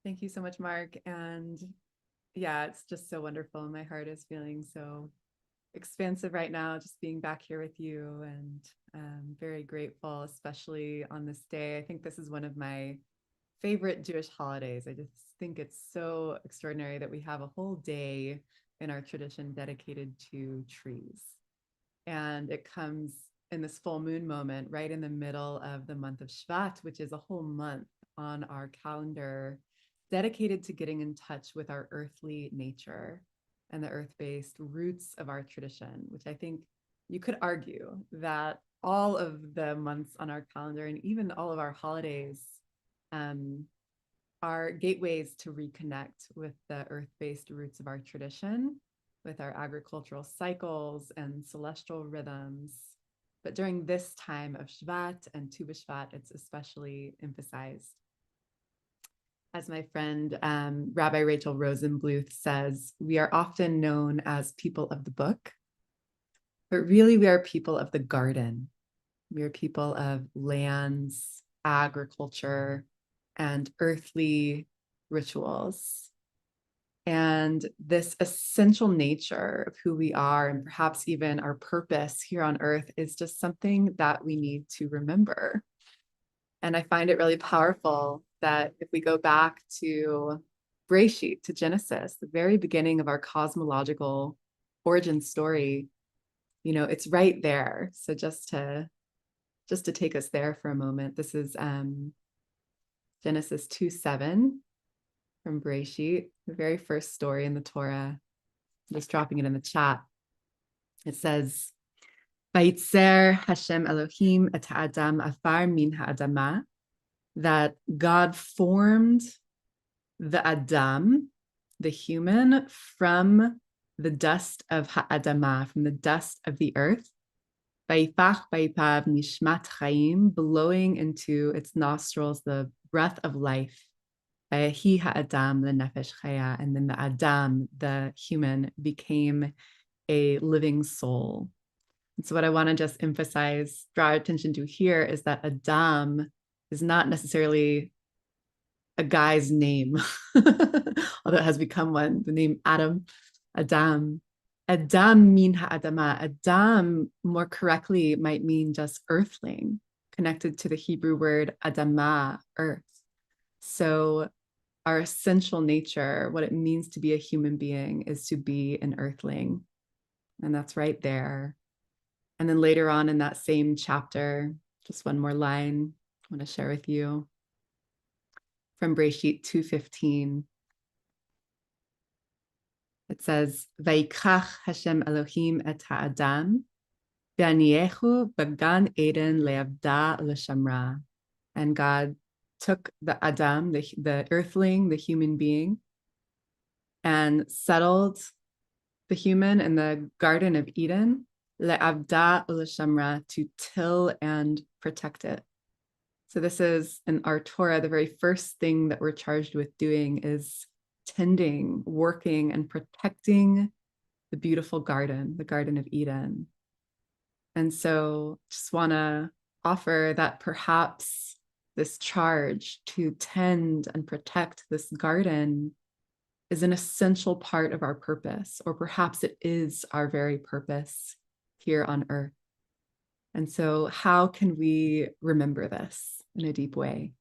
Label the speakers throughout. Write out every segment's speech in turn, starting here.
Speaker 1: Thank you so much, Mark. And yeah, it's just so wonderful. My heart is feeling so expansive right now, just being back here with you, and very grateful, especially on this day. I think this is one of my favorite Jewish holidays. I just think it's so extraordinary that we have a whole day in our tradition dedicated to trees. And it comes in this full moon moment right in the middle of the month of Shvat, which is a whole month on our calendar dedicated to getting in touch with our earthly nature and the earth-based roots of our tradition, which I think you could argue that all of the months on our calendar and even all of our holidays are gateways to reconnect with the earth-based roots of our tradition, with our agricultural cycles and celestial rhythms. But during this time of Shvat and Tu B'Shvat, it's especially emphasized. As my friend Rabbi Rachel Rosenbluth says, we are often known as people of the book, but really we are people of the garden. We are people of lands, agriculture, and earthly rituals. And this essential nature of who we are, and perhaps even our purpose here on earth, is just something that we need to remember. And I find it really powerful that if we go back to Bereshit, to Genesis, the very beginning of our cosmological origin story, it's right there. So just to take us there for a moment, this is Genesis 2:7 from Bereshit, the very first story in the Torah. I'm just dropping it in the chat. It says, Vayitzer Hashem Elohim et ha'adam afar min ha'adamah, that God formed the Adam, the human, from the dust of ha'adamah, from the dust of the earth. Vayifach vayipav nishmat chaim, blowing into its nostrils the breath of life. He ha'adam lenefesh chaya, and then the Adam, the human, became a living soul. And so what I want to just emphasize, draw attention to here, is that Adam is not necessarily a guy's name, although it has become one, the name Adam. Adam min ha'adama. Adam more correctly might mean just earthling, connected to the Hebrew word adama, earth. So our essential nature, what it means to be a human being, is to be an earthling. And that's right there. And then later on in that same chapter, just one more line I want to share with you from Bereshit 2:15. It says, Vayikach Hashem Elohim et ha'adam, v'aniechu b'gan Eden le'avda l'shamra. And God took the Adam, the earthling, the human being, and settled the human in the Garden of Eden, le'avda l'shamra, to till and protect it. So this is in our Torah, the very first thing that we're charged with doing is tending, working, and protecting the beautiful garden, the Garden of Eden. And so just want to offer that perhaps this charge to tend and protect this garden is an essential part of our purpose, or perhaps it is our very purpose here on earth. And so how can we remember this in a deep way?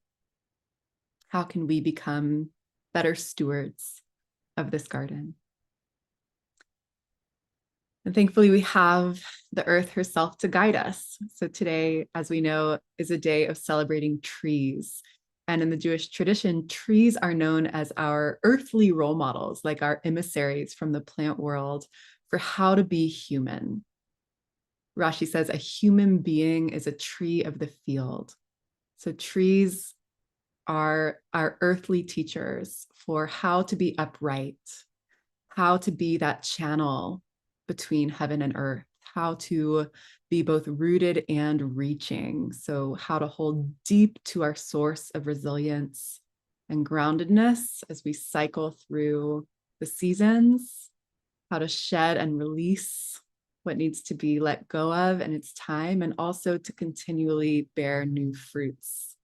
Speaker 1: How can we become better stewards of this garden? And thankfully, we have the earth herself to guide us. So today, as we know, is a day of celebrating trees. And in the Jewish tradition, trees are known as our earthly role models, like our emissaries from the plant world for how to be human. Rashi says a human being is a tree of the field. So trees are our earthly teachers for how to be upright, how to be that channel between heaven and earth, how to be both rooted and reaching. So how to hold deep to our source of resilience and groundedness as we cycle through the seasons, how to shed and release what needs to be let go of in its time, and also to continually bear new fruits.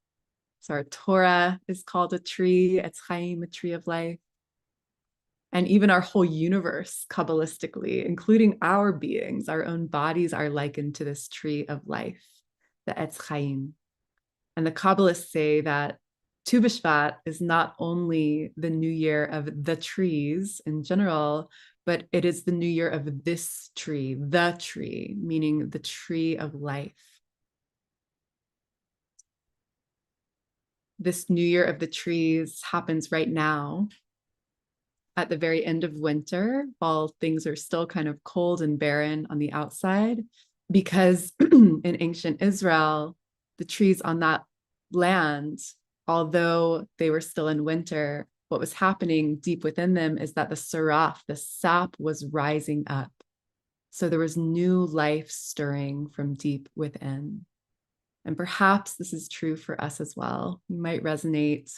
Speaker 1: So our Torah is called a tree, Etz Chaim, a tree of life. And even our whole universe, Kabbalistically, including our beings, our own bodies, are likened to this tree of life, the Etz Chaim. And the Kabbalists say that Tu B'Shvat is not only the new year of the trees in general, but it is the new year of this tree, the tree, meaning the tree of life. This new year of the trees happens right now at the very end of winter, while things are still kind of cold and barren on the outside, because in ancient Israel, the trees on that land, although they were still in winter, what was happening deep within them is that the saraf, the sap, was rising up. So there was new life stirring from deep within. And perhaps this is true for us as well. You might resonate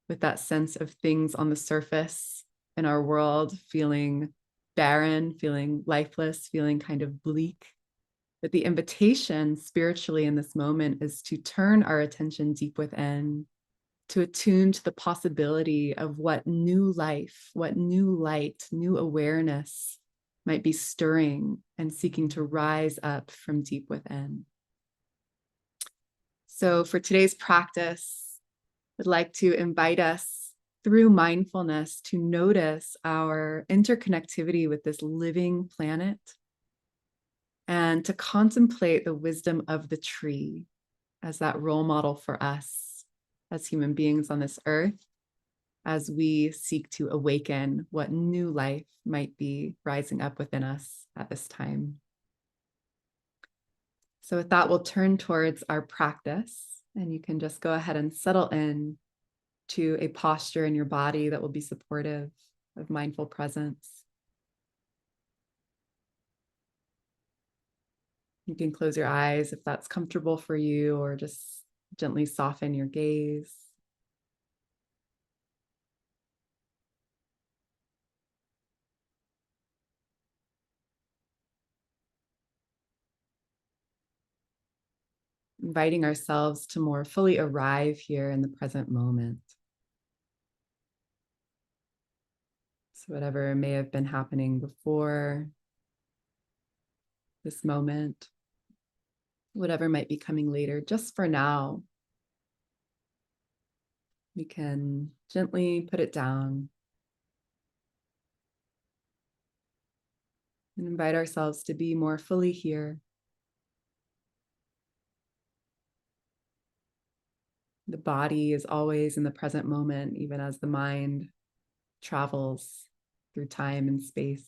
Speaker 1: with that sense of things on the surface in our world feeling barren, feeling lifeless, feeling kind of bleak. But the invitation spiritually in this moment is to turn our attention deep within, to attune to the possibility of what new life, what new light, new awareness might be stirring and seeking to rise up from deep within. So for today's practice, I'd like to invite us through mindfulness to notice our interconnectivity with this living planet and to contemplate the wisdom of the tree as that role model for us as human beings on this earth, as we seek to awaken what new life might be rising up within us at this time. So with that, we'll turn towards our practice, and you can just go ahead and settle in to a posture in your body that will be supportive of mindful presence. You can close your eyes if that's comfortable for you, or just gently soften your gaze. Inviting ourselves to more fully arrive here in the present moment. So whatever may have been happening before this moment, whatever might be coming later, just for now, we can gently put it down and invite ourselves to be more fully here. The body is always in the present moment, even as the mind travels through time and space.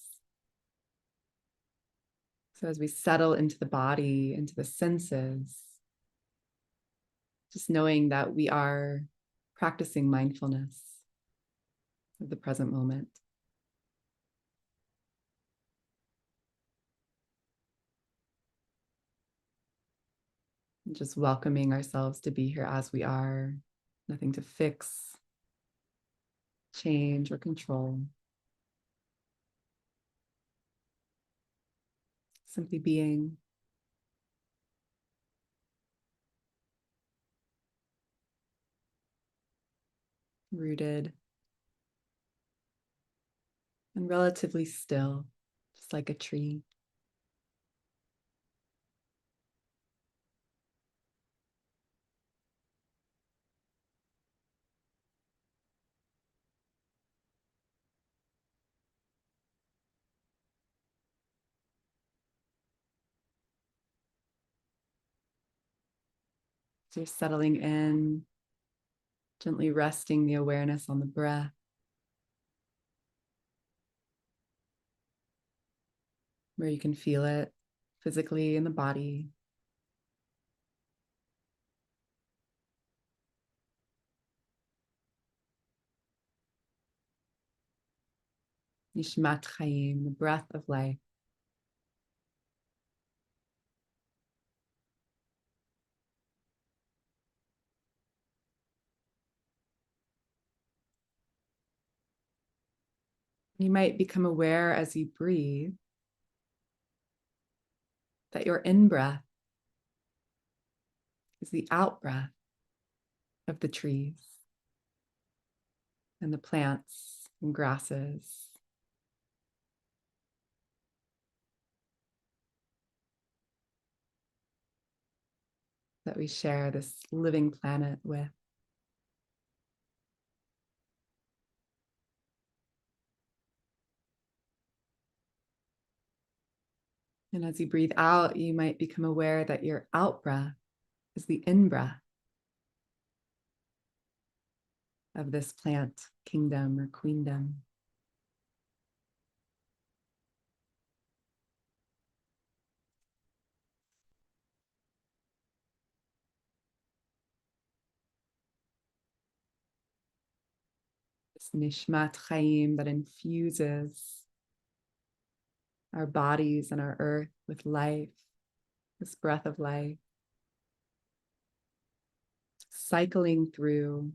Speaker 1: So as we settle into the body, into the senses, just knowing that we are practicing mindfulness of the present moment. And just welcoming ourselves to be here as we are, nothing to fix, change, or control. Simply being. Rooted and relatively still, just like a tree. So you're settling in, gently resting the awareness on the breath. Where you can feel it physically in the body. Nishmat Chaim, the breath of life. You might become aware as you breathe that your in-breath is the out-breath. of the trees and the plants and grasses. That we share this living planet with. And as you breathe out, you might become aware that your out breath is the in breath of this plant kingdom or queendom. This nishmat chaim that infuses our bodies and our earth with life, this breath of life, cycling through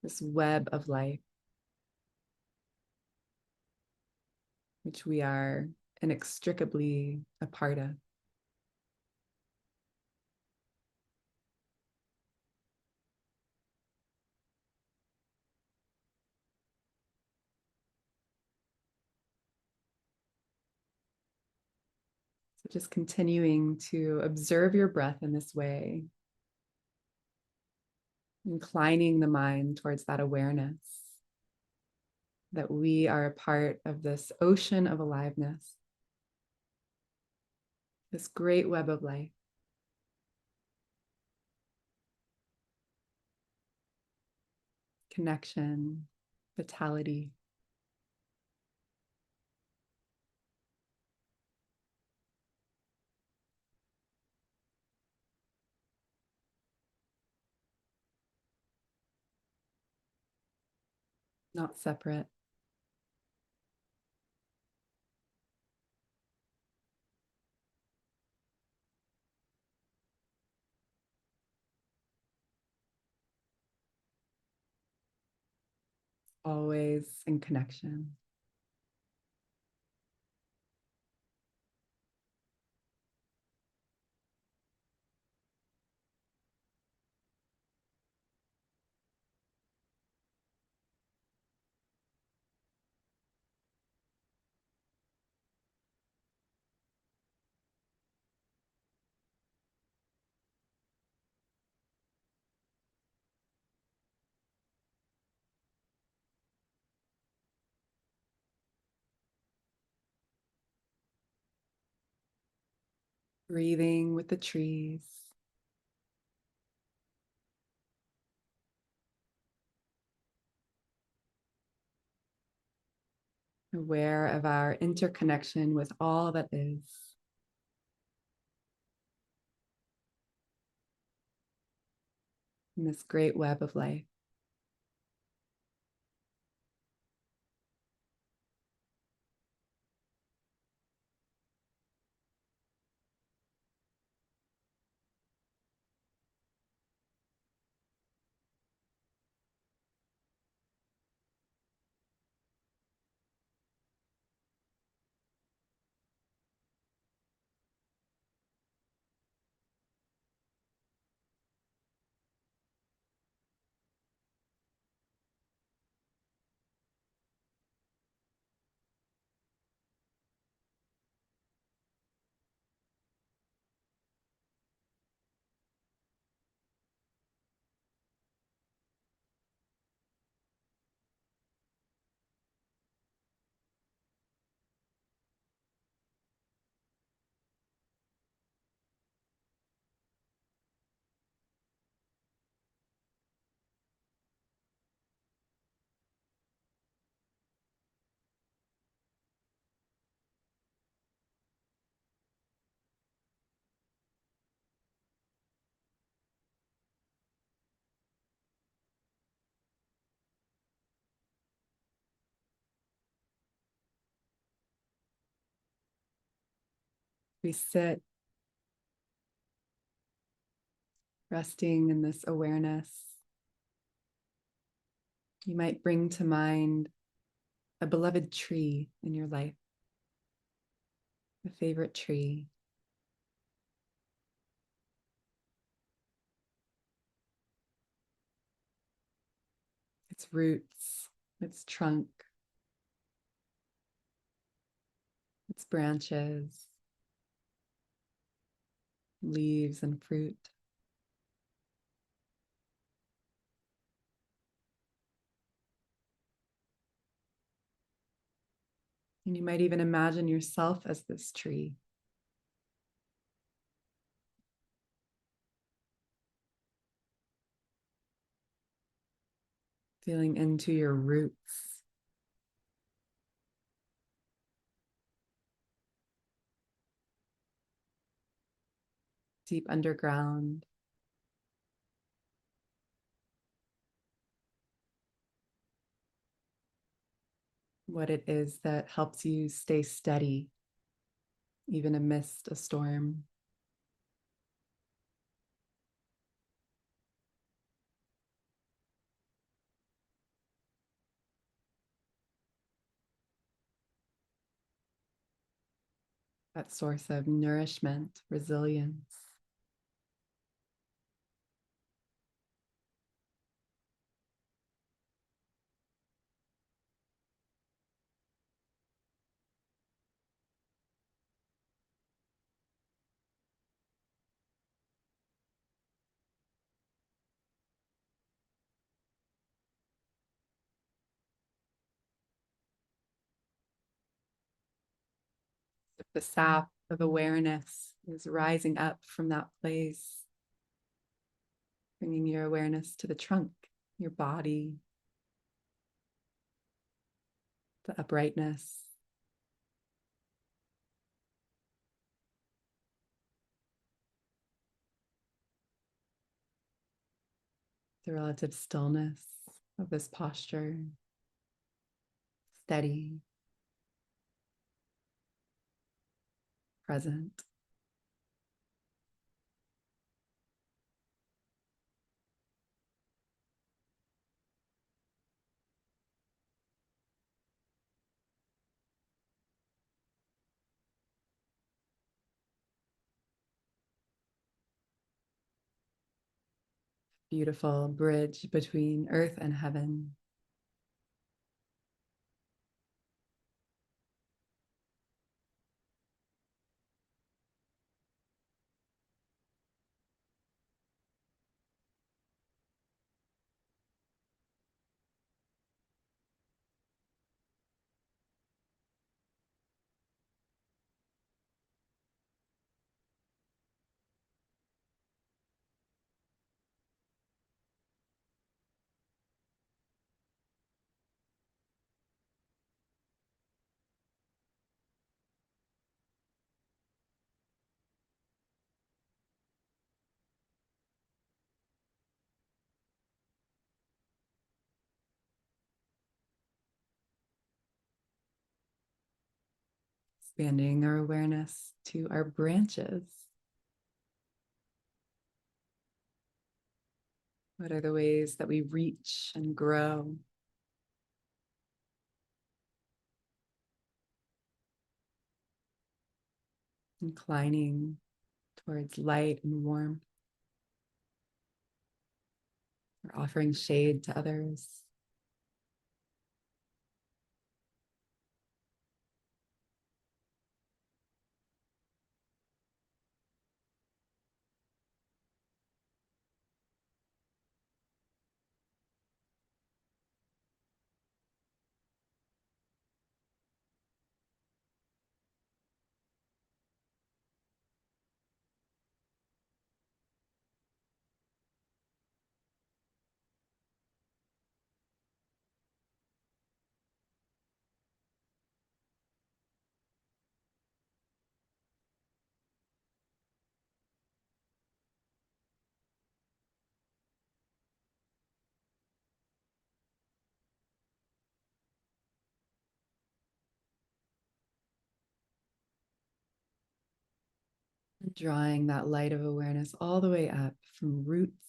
Speaker 1: this web of life, which we are inextricably a part of. So just continuing to observe your breath in this way, inclining the mind towards that awareness that we are a part of this ocean of aliveness, this great web of life. Connection, vitality. Not separate. Always in connection. Breathing with the trees. Aware of our interconnection with all that is. In this great web of life. We sit resting in this awareness. You might bring to mind a beloved tree in your life, a favorite tree. its roots, its trunk, its branches, leaves, and fruit. And you might even imagine yourself as this tree. Feeling into your roots. Deep underground. What it is that helps you stay steady, even amidst a storm. That source of nourishment, resilience. The sap of awareness is rising up from that place, bringing your awareness to the trunk, your body, the uprightness, the relative stillness of this posture, steady, present. Beautiful bridge between earth and heaven. Expanding our awareness to our branches. What are the ways that we reach and grow? Inclining towards light and warmth, or offering shade to others. Drawing that light of awareness all the way up from roots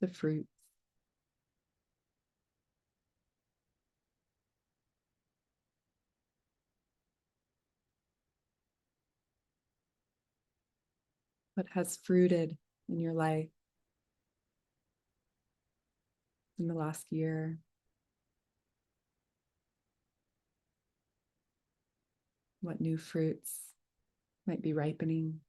Speaker 1: to fruits. What has fruited in your life in the last year, what new fruits might be ripening.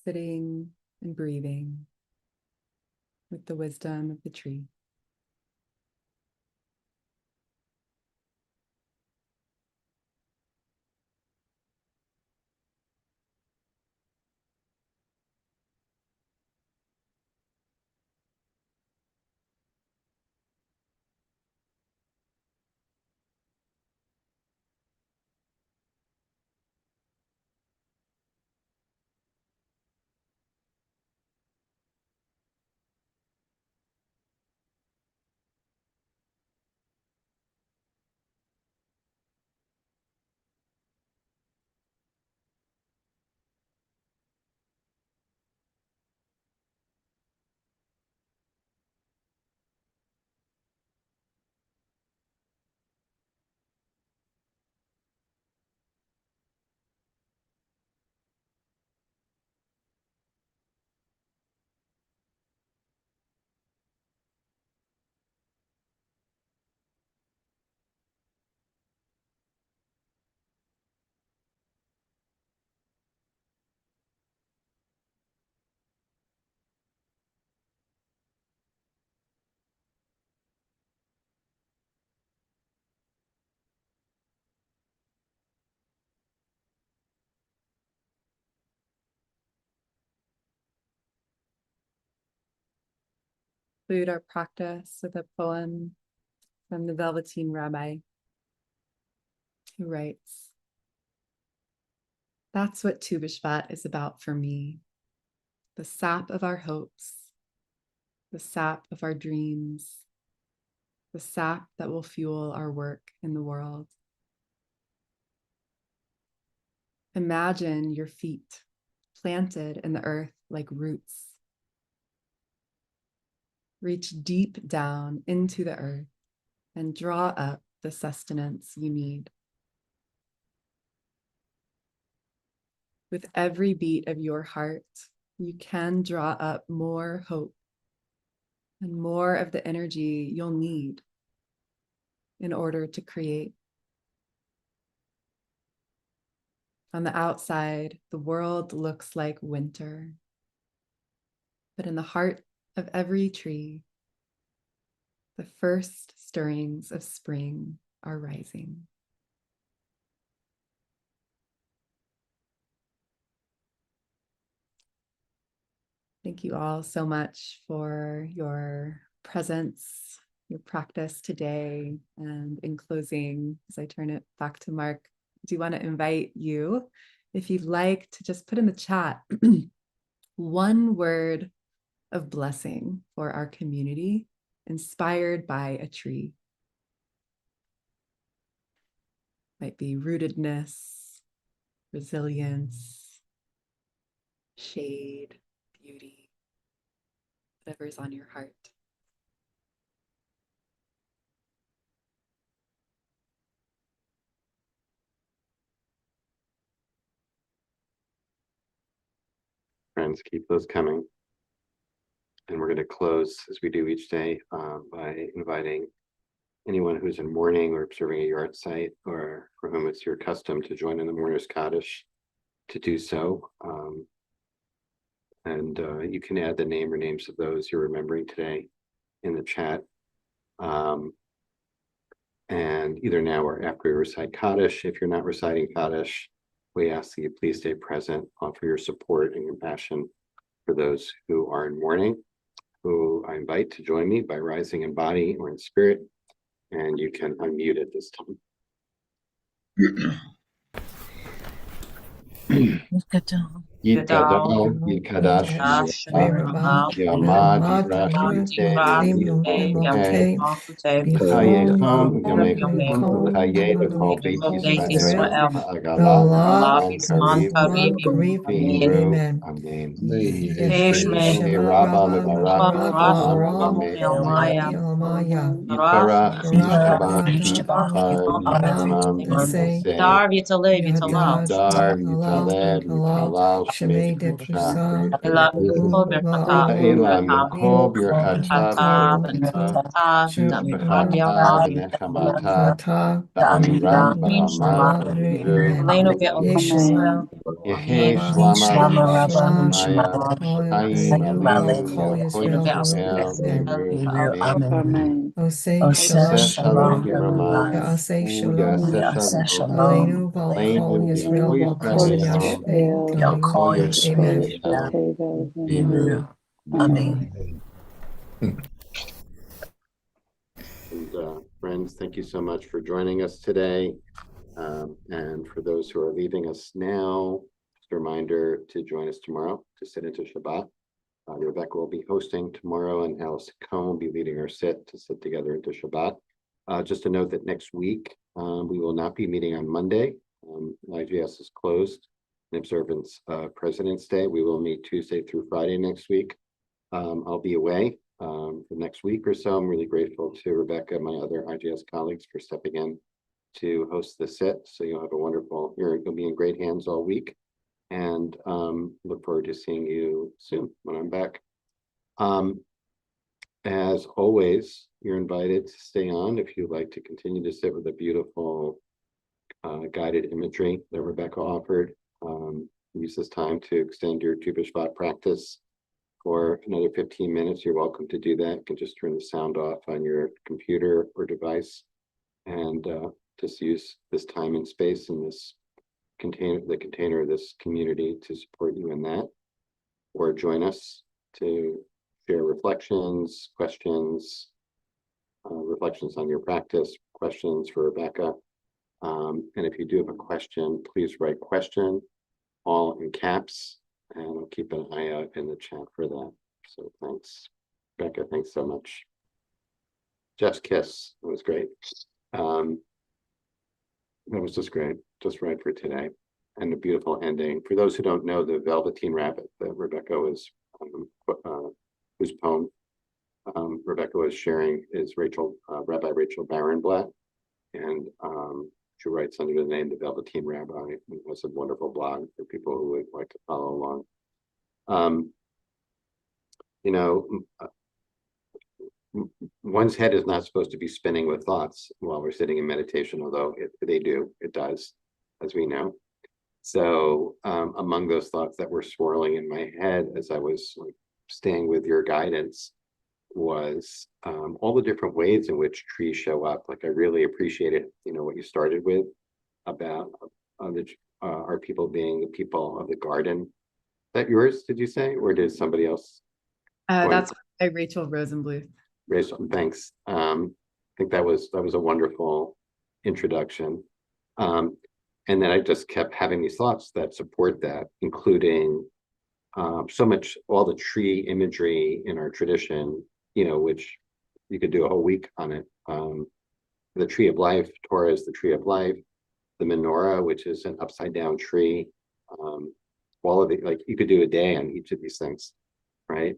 Speaker 1: Sitting and breathing with the wisdom of the tree. Conclude our practice with a poem from the Velveteen Rabbi, who writes, "That's what Tu B'Shvat is about for me, the sap of our hopes, the sap of our dreams, the sap that will fuel our work in the world. Imagine your feet planted in the earth like roots. Reach deep down into the earth and draw up the sustenance you need. With every beat of your heart, you can draw up more hope and more of the energy you'll need in order to create. On the outside, the world looks like winter, but in the heart of every tree, the first stirrings of spring are rising." Thank you all so much for your presence, your practice today. And in closing, as I turn it back to Mark, I do want to invite you, if you'd like, to just put in the chat one word of blessing for our community inspired by a tree. Might be rootedness, resilience, shade, beauty, whatever's on your heart.
Speaker 2: Friends, keep those coming. And we're going to close, as we do each day, by inviting anyone who's in mourning or observing a yard site, or for whom it's your custom to join in the mourner's Kaddish, to do so. And you can add the name or names of those you're remembering today in the chat. And either now or after we recite Kaddish, if you're not reciting Kaddish, we ask that you please stay present, offer your support and compassion for those who are in mourning, who I invite to join me by rising in body or in spirit. And you can unmute at this time. Yitadal, Yikadash,
Speaker 3: Dash
Speaker 2: Mirabah,
Speaker 3: Mirabah
Speaker 2: Yamad,
Speaker 3: Yamad
Speaker 2: Yirashite,
Speaker 3: Lim
Speaker 2: Yamuhe,
Speaker 3: Yamuhe
Speaker 2: Kaye
Speaker 3: Behold
Speaker 2: Kom, Yamekum,
Speaker 3: Yamekom
Speaker 2: Kaye, the Kol Beit
Speaker 3: Beit
Speaker 2: Yisrael,
Speaker 3: Israel
Speaker 2: Ha'agalah,
Speaker 3: Allah
Speaker 2: Bisman Kariv,
Speaker 3: Bisman Karib
Speaker 2: V'imru,
Speaker 3: Amen
Speaker 2: Amen.
Speaker 3: Yehi
Speaker 2: Yehi
Speaker 3: Shema
Speaker 2: Rabba
Speaker 3: Rabba
Speaker 2: Mevarach,
Speaker 3: Mevarach
Speaker 2: La'olam,
Speaker 3: La'olam
Speaker 2: Yameh,
Speaker 3: Yamaya
Speaker 2: Yitbarach,
Speaker 3: Barach
Speaker 2: Yishtabach,
Speaker 3: Yishtabach
Speaker 2: Yitzchar,
Speaker 3: Yitzchak
Speaker 2: Yitzchakam,
Speaker 3: Yitzchak
Speaker 2: Yitase,
Speaker 3: Yadad
Speaker 2: Yadar,
Speaker 3: Halal
Speaker 2: Yitaleb,
Speaker 3: Halal
Speaker 2: Yitalal, Shmei
Speaker 3: Shemay de
Speaker 2: Bekusha,
Speaker 3: Prusam Ba'alu
Speaker 2: Elam Yamkol, Birchata,
Speaker 3: B'Rachata
Speaker 2: V'Nechata,
Speaker 3: Shemaya
Speaker 2: B'Chata, V'Nechamata,
Speaker 3: Kata
Speaker 2: B'Amira, Ba'amal, V'Amiru,
Speaker 3: Amen Yeshua
Speaker 2: Yehi
Speaker 3: Rabba
Speaker 2: Shlama, Rabba
Speaker 3: Shalom
Speaker 2: Shemaya, Hayim,
Speaker 3: Aleinu
Speaker 2: Aleinu,
Speaker 3: V'Al
Speaker 2: V'Kol
Speaker 3: Yisrael
Speaker 2: Yisrael,
Speaker 3: Amen
Speaker 2: V'Imru, Amen.
Speaker 3: Oseh
Speaker 2: Aseh
Speaker 3: Shalom
Speaker 2: Shalom
Speaker 3: B'Racham
Speaker 2: B'Ramah,
Speaker 3: Ya'aseh
Speaker 2: Yaseh
Speaker 3: Shalom
Speaker 2: Shalom,
Speaker 3: Aleinu V'Al Kol
Speaker 2: Aleinu,
Speaker 3: Yisrael
Speaker 2: V'Kol
Speaker 3: V'Al
Speaker 2: Yisrael,
Speaker 3: Kol
Speaker 2: V'Yisrael, V'Kol
Speaker 3: Yashpei
Speaker 2: Yisrael,
Speaker 3: Amen
Speaker 2: V'Yisrael, V'Imru.
Speaker 3: Amen.
Speaker 2: And friends, thank you so much for joining us today. And for those who are leaving us now, just a reminder to join us tomorrow to sit into Shabbat. Rebecca will be hosting tomorrow, and Alice Cohn will be leading our sit to sit together into Shabbat. Just to note that next week, we will not be meeting on Monday. IGS is closed in observance of President's Day. We will meet Tuesday through Friday next week. I'll be away for the next week or so. I'm really grateful to Rebecca and my other IGS colleagues for stepping in to host the sit. So you'll have a wonderful, you'll be in great hands all week. And look forward to seeing you soon when I'm back. As always, you're invited to stay on if you'd like to continue to sit with the beautiful guided imagery that Rebecca offered. Use this time to extend your Tu B'Shvat practice for another 15 minutes. You're welcome to do that. You can just turn the sound off on your computer or device and just use this time and space in this container of this community to support you in that, or join us to share reflections, questions, reflections on your practice, questions for Rebecca. And if you do have a question, please write question all in caps, and I'll keep an eye out in the chat for that. So thanks, Rebecca. Thanks so much. Jeff's kiss, it was great. That was just great, just right for today. And a beautiful ending. For those who don't know, the Velveteen Rabbit that Rebecca was, whose poem Rebecca was sharing is Rabbi Rachel Barenblatt. And she writes under the name The Velveteen Rabbi. It was a wonderful blog for people who would like to follow along. You know, one's head is not supposed to be spinning with thoughts while we're sitting in meditation, although it does, as we know. So among those thoughts that were swirling in my head as I was like staying with your guidance was all the different ways in which trees show up. Like I really appreciated, what you started with about our people being the people of the garden. Is that yours, did you say, or did somebody else?
Speaker 1: That's by Rachel Rosenbluth.
Speaker 2: Rachel, thanks. I think that was a wonderful introduction. And then I just kept having these thoughts that support that, including so much, all the tree imagery in our tradition, which you could do a whole week on it. The tree of life, Torah is the tree of life, the menorah, which is an upside down tree. All of it, like you could do a day on each of these things, right?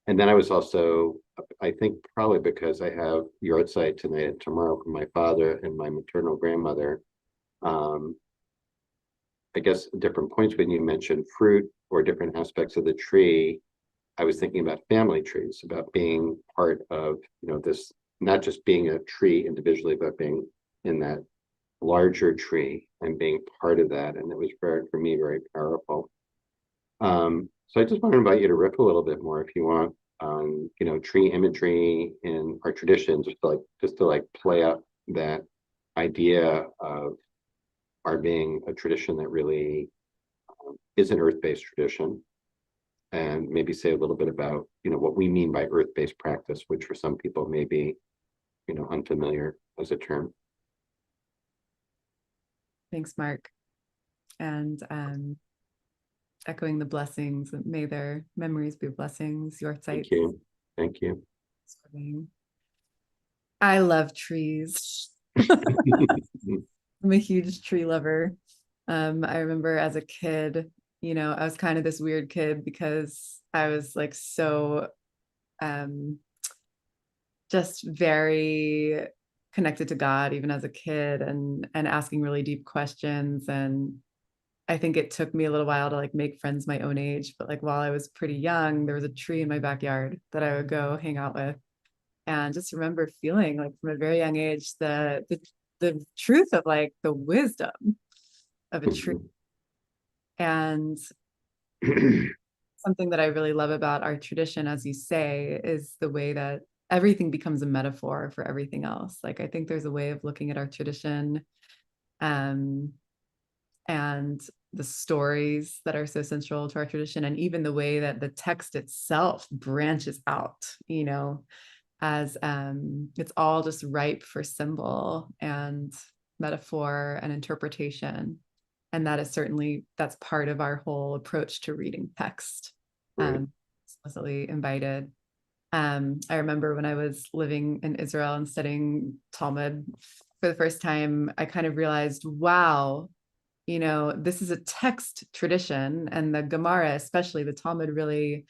Speaker 2: And then I was also, I think probably because I have yard site tonight and tomorrow from my father and my maternal grandmother. I guess different points when you mentioned fruit or different aspects of the tree, I was thinking about family trees, about being part of, this, not just being a tree individually, but being in that larger tree and being part of that. And it was for me, very powerful. So I just wanted to invite you to riff a little bit more if you want on, tree imagery in our tradition, just to play up that idea of our being a tradition that really is an earth-based tradition, and maybe say a little bit about, what we mean by earth-based practice, which for some people may be, unfamiliar as a term.
Speaker 1: Thanks, Mark. And echoing the blessings. May their memories be blessings. Your
Speaker 2: Thank
Speaker 1: sight.
Speaker 2: you. Thank you.
Speaker 1: I love trees. I'm a huge tree lover. I remember as a kid, I was kind of this weird kid because I was like so just very connected to God even as a kid, and asking really deep questions. And I think it took me a little while to like make friends my own age, but like while I was pretty young, there was a tree in my backyard that I would go hang out with, and just remember feeling like from a very young age the truth of like the wisdom of a tree. And something that I really love about our tradition, as you say, is the way that everything becomes a metaphor for everything else. Like I think there's a way of looking at our tradition, and the stories that are so central to our tradition, and even the way that the text itself branches out, as it's all just ripe for symbol and metaphor and interpretation. And that is certainly, that's part of our whole approach to reading text.
Speaker 2: Right.
Speaker 1: Explicitly invited. I remember when I was living in Israel and studying Talmud for the first time, I kind of realized, wow, this is a text tradition, and the Gemara, especially the Talmud, really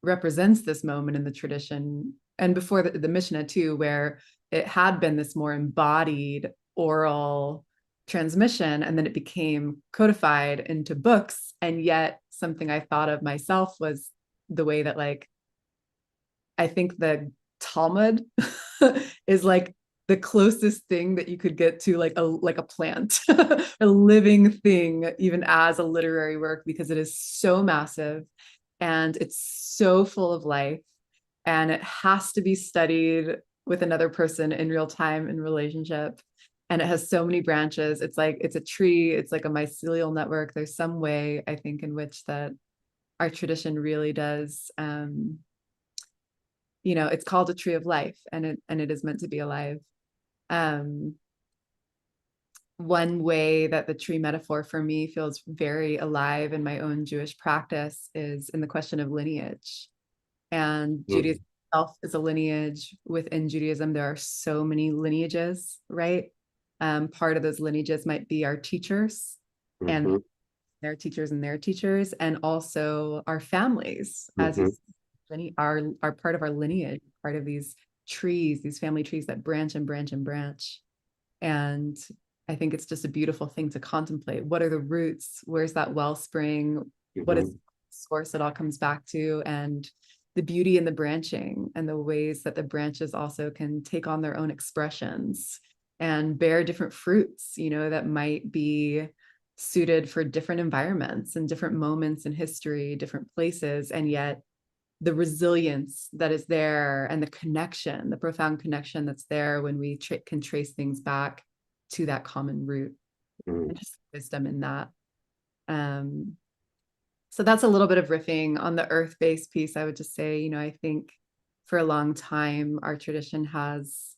Speaker 1: represents this moment in the tradition. And before the Mishnah too, where it had been this more embodied oral transmission, and then it became codified into books. And yet something I thought of myself was the way that, like, I think the Talmud is like the closest thing that you could get to like a plant, a living thing, even as a literary work, because it is so massive and it's so full of life, and it has to be studied with another person in real time in relationship. And it has so many branches. It's like, it's a tree. It's like a mycelial network. There's some way, I think, in which that our tradition really does, it's called a tree of life, and it is meant to be alive. One way that the tree metaphor for me feels very alive in my own Jewish practice is in the question of lineage. And Judaism itself is a lineage. Within Judaism, there are so many lineages, right? Part of those lineages might be our teachers, and their teachers and their teachers, and also our families, as you are part of our lineage, part of these trees, these family trees that branch and branch and branch. And I think it's just a beautiful thing to contemplate. What are the roots? Where's that wellspring? What is the source it all comes back to? And the beauty in the branching, and the ways that the branches also can take on their own expressions and bear different fruits, that might be suited for different environments and different moments in history, different places. And yet the resilience that is there, and the connection, the profound connection that's there when we can trace things back to that common root, and just wisdom in that. So that's a little bit of riffing on the earth-based piece. I would just say, I think for a long time, our tradition has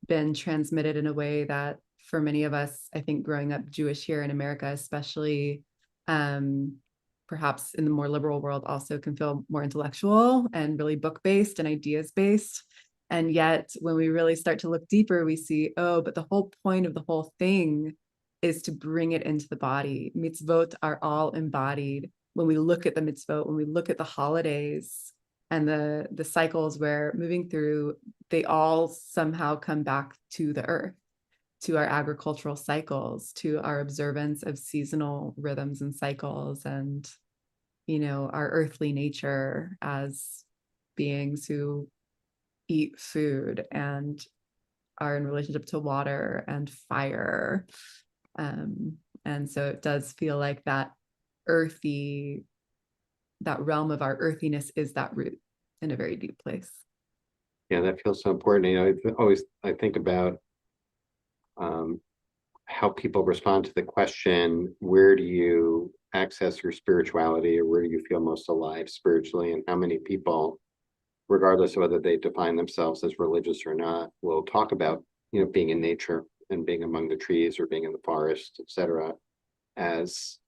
Speaker 1: been transmitted in a way that for many of us, I think growing up Jewish here in America, especially, perhaps in the more liberal world, also can feel more intellectual and really book-based and ideas-based. And yet when we really start to look deeper, we see, oh, but the whole point of the whole thing is to bring it into the body. Mitzvot are all embodied. When we look at the mitzvot, when we look at the holidays and the cycles we're moving through, they all somehow come back to the earth, to our agricultural cycles, to our observance of seasonal rhythms and cycles, and, our earthly nature as beings who eat food and are in relationship to water and fire. And so it does feel like that realm of our earthiness is that root in a very deep place.
Speaker 2: Yeah, that feels so important. I think about how people respond to the question, where do you access your spirituality, or where do you feel most alive spiritually? And how many people, regardless of whether they define themselves as religious or not, will talk about, being in nature and being among the trees or being in the forest, etc., as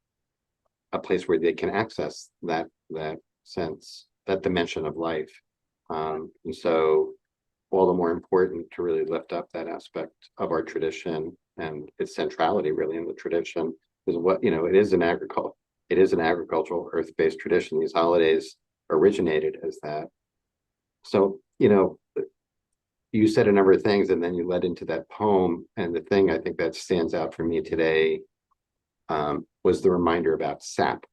Speaker 2: a place where they can access that sense, that dimension of life. And so all the more important to really lift up that aspect of our tradition and its centrality really in the tradition is what, it is an agricultural earth-based tradition. These holidays originated as that. So, you said a number of things and then you led into that poem. And the thing I think that stands out for me today was the reminder about sap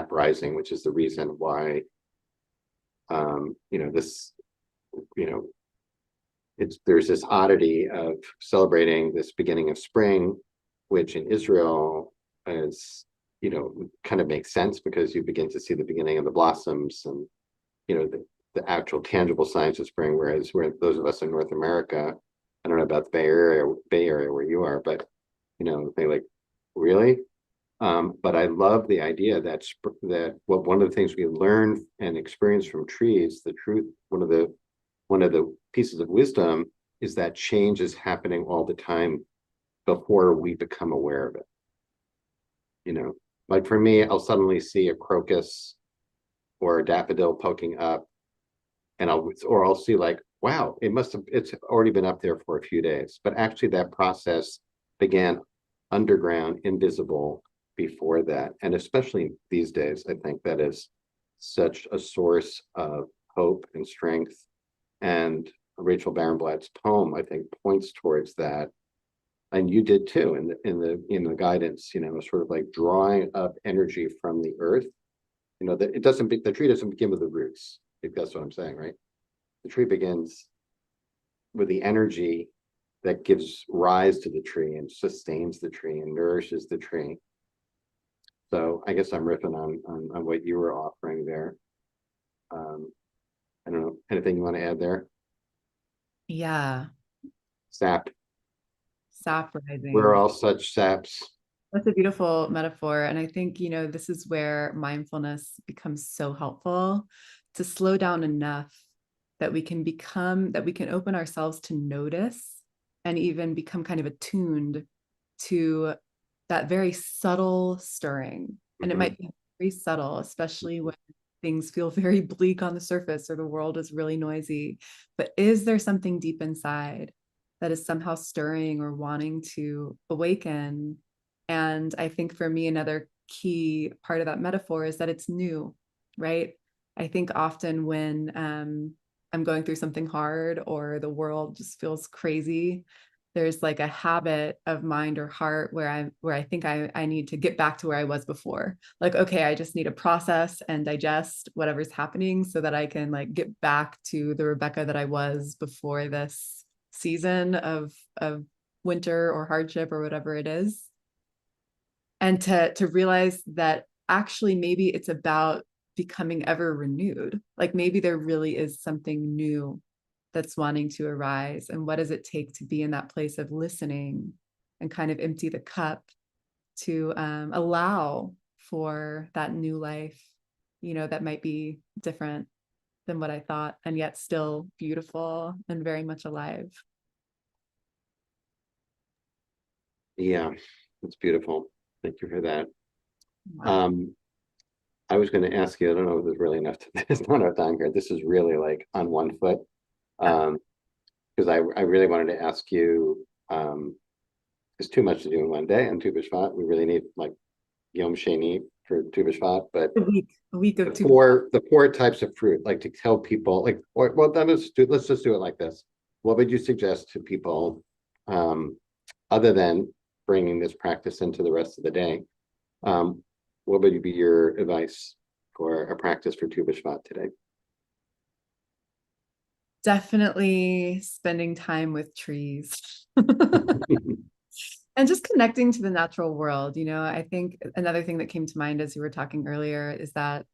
Speaker 2: rising, which is the reason why, this, there's this oddity of celebrating this beginning of spring, which in Israel is, kind of makes sense because you begin to see the beginning of the blossoms and, the actual tangible signs of spring, whereas those of us in North America, I don't know about the Bay Area where you are, but they like, really? But I love the idea that one of the things we learn and experience from trees, the truth, one of the pieces of wisdom is that change is happening all the time before we become aware of it. Like for me, I'll suddenly see a crocus or a daffodil poking up, and I'll see like, wow, it's already been up there for a few days. But actually that process began underground, invisible before that. And especially these days, I think that is such a source of hope and strength. And Rachel Barenblatt's poem, I think, points towards that. And you did too in the guidance, sort of like drawing up energy from the earth. That the tree doesn't begin with the roots. I think that's what I'm saying, right? The tree begins with the energy that gives rise to the tree and sustains the tree and nourishes the tree. So I guess I'm riffing on what you were offering there. I don't know, anything you want to add there?
Speaker 1: Yeah.
Speaker 2: Sap.
Speaker 1: Sap rising.
Speaker 2: We're all such saps.
Speaker 1: That's a beautiful metaphor. And I think, this is where mindfulness becomes so helpful, to slow down enough that we can open ourselves to notice and even become kind of attuned to that very subtle stirring. And it might be very subtle, especially when things feel very bleak on the surface or the world is really noisy. But is there something deep inside that is somehow stirring or wanting to awaken? And I think for me, another key part of that metaphor is that it's new, right? I think often when I'm going through something hard or the world just feels crazy, there's like a habit of mind or heart where I think I need to get back to where I was before. Like, okay, I just need to process and digest whatever's happening so that I can like get back to the Rebecca that I was before this season of winter or hardship or whatever it is. And to realize that actually maybe it's about becoming ever renewed. Like maybe there really is something new that's wanting to arise. And what does it take to be in that place of listening and kind of empty the cup to allow for that new life, that might be different than what I thought, and yet still beautiful and very much alive.
Speaker 2: Yeah, it's beautiful. Thank you for that.
Speaker 1: Wow.
Speaker 2: I was going to ask you, I don't know if there's really enough there's not enough time here. This is really like on one foot. Because I really wanted to ask you, it's too much to do in one day on Tu B'Shvat. We really need like Yom Sheni for Tu B'Shvat, but
Speaker 1: a week of
Speaker 2: the four types of fruit, like to tell people, like, then let's just do it like this. What would you suggest to people, other than bringing this practice into the rest of the day? What would be your advice for a practice for Tu B'Shvat today?
Speaker 1: Definitely spending time with trees and just connecting to the natural world. I think another thing that came to mind as you were talking earlier is that,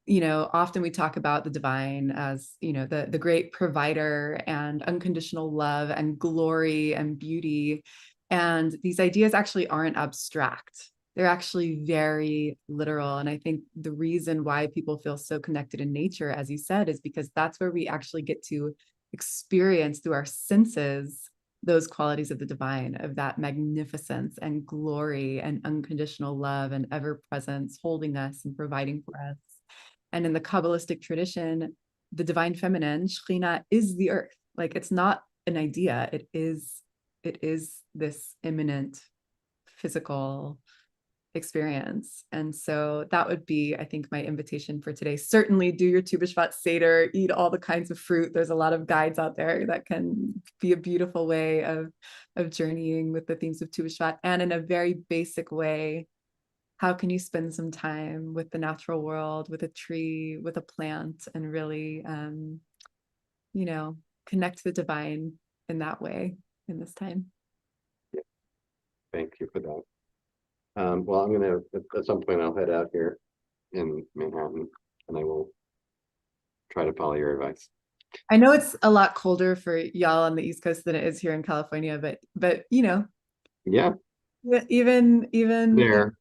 Speaker 1: often we talk about the divine as, the great provider and unconditional love and glory and beauty. And these ideas actually aren't abstract. They're actually very literal. And I think the reason why people feel so connected in nature, as you said, is because that's where we actually get to experience through our senses those qualities of the divine, of that magnificence and glory and unconditional love and ever presence, holding us and providing for us. And in the Kabbalistic tradition, the divine feminine, Shekhinah, is the earth. Like, it's not an idea. It is this imminent physical experience. And so that would be, I think, my invitation for today. Certainly do your Tu B'Shvat Seder, eat all the kinds of fruit. There's a lot of guides out there that can be a beautiful way of journeying with the themes of Tu B'Shvat. And in a very basic way, how can you spend some time with the natural world, with a tree, with a plant, and really, connect to the divine in that way in this time?
Speaker 2: Yeah. Thank you for that. Well, I'm gonna, at some point, I'll head out here in Manhattan, and I will try to follow your advice.
Speaker 1: I know it's a lot colder for y'all on the East Coast than it is here in California, but
Speaker 2: Yeah,
Speaker 1: even
Speaker 2: there.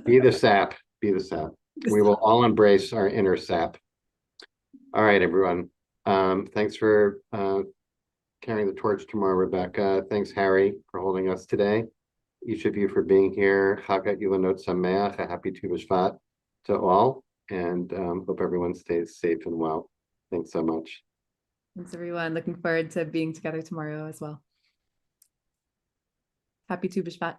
Speaker 2: Be the sap. Be the sap. We will all embrace our inner sap. All right, everyone. Thanks for carrying the torch tomorrow, Rebecca. Thanks, Harry, for holding us today. Each of you for being here. Chagat Yulanot Sameach, a happy Tu B'Shvat to all, and hope everyone stays safe and well. Thanks so much.
Speaker 1: Thanks, everyone. Looking forward to being together tomorrow as well. Happy Tu B'Shvat.